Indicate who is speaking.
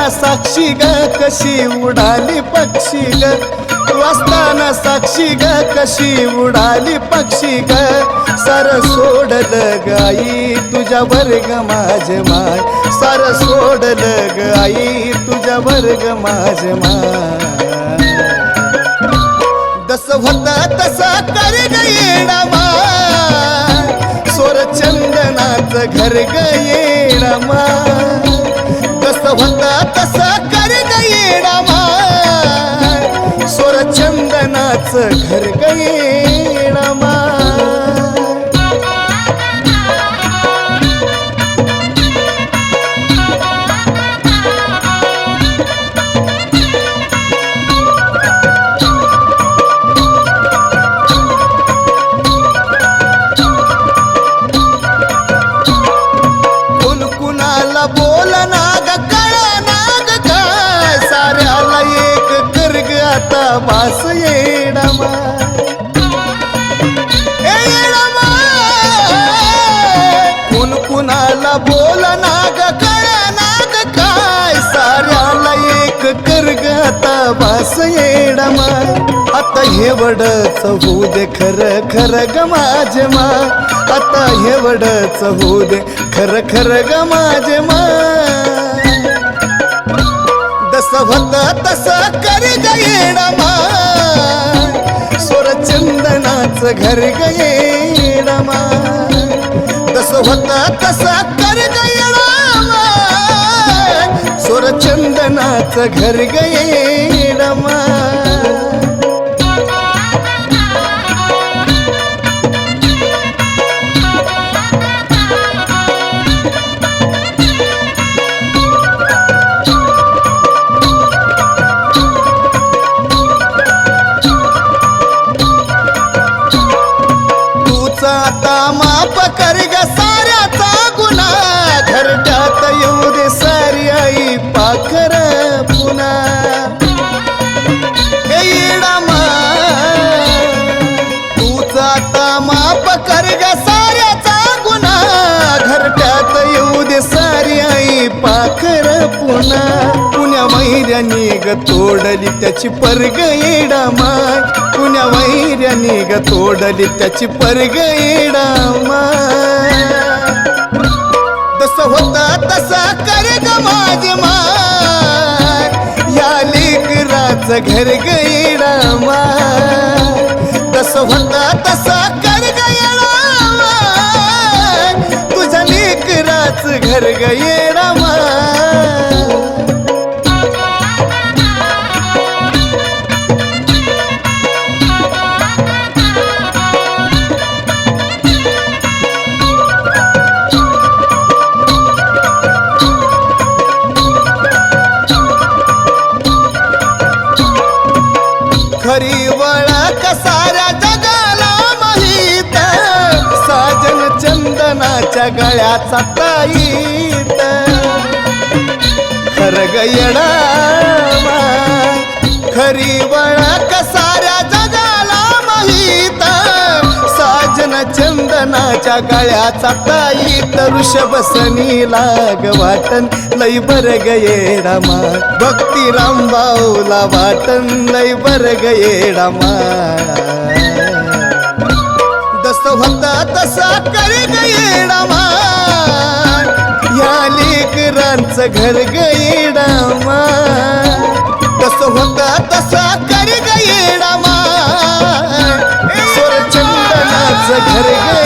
Speaker 1: असताना साक्षी ग कशी उडाली पक्षी ग, तू असताना साक्षी ग कशी उडाली पक्षी ग, सार सोडलं ग आई तुझ्या वर्ग माझे माय, सार सोडलं ग आई तुझ्या वर्ग माझे माय. जस होता तसा कर ग येडा माय, सोर चंदनाचं घर ग येडा माय. जस होता तसा कर ग येडा माय, सोर चंदनाचं घर ग येडा माय. बोल नाग कळा नाग काय, साऱ्याला एक कर ग आता बास येडा माय. येडा माय कोण कुणाला बोल नाग कळा नाग काय, साऱ्याला एक कर ग आता बास येडा माय. आता हे वडच होऊ दे खर खर ग माझे माय, आता हे वडच होऊ दे खर खर ग माझे माय. जस होता तसा कर ग येडा माय, सोर चंदनाचं घर ग येडा माय. जस होता तसा कर ग येडा माय, सोर चंदनाचं घर ग येडा माय. आता माप कर ग साऱ्याचा गुन्हा, घरट्यात येऊ दे सारी आई पाखर पुन्हा. येडा माय तूच आता माप कर ग साऱ्याचा गुन्हा, घरट्यात येऊ दे सारी आई पाखर पुन्हा. पुण्या वैऱ्यानी ग तोडली त्याची परग येडा माय, पुण्या वैऱ्यानी ग तोडली त्याची परग येडा माय. जस होता तसा कर ग माझे माय, या लेकराचं घर ग येडा माय. जस होता तसा कर ग येडा माय, तुझ्या लेकराचं घर ग येडा माय. खरी वळख साऱ्या जगाला माहीत, साजन चंदनाच्या गळ्याचा ताईत. खर ग येडा माय, खरी वळख साऱ्या जगाला माहीत, साजन चंदनाच्या गळ्याचा ताईत. ऋषभसनी लाग वाटन लई बर ग येडा माय, भक्ती रामभाऊला वाटन लई बर ग येडा माय. जस होता तसा कर ग येडा माय, या लेकरांचं घर ग येडा माय. जस होता तसा कर ग येडा माय, सोर चंदनाचं घर ग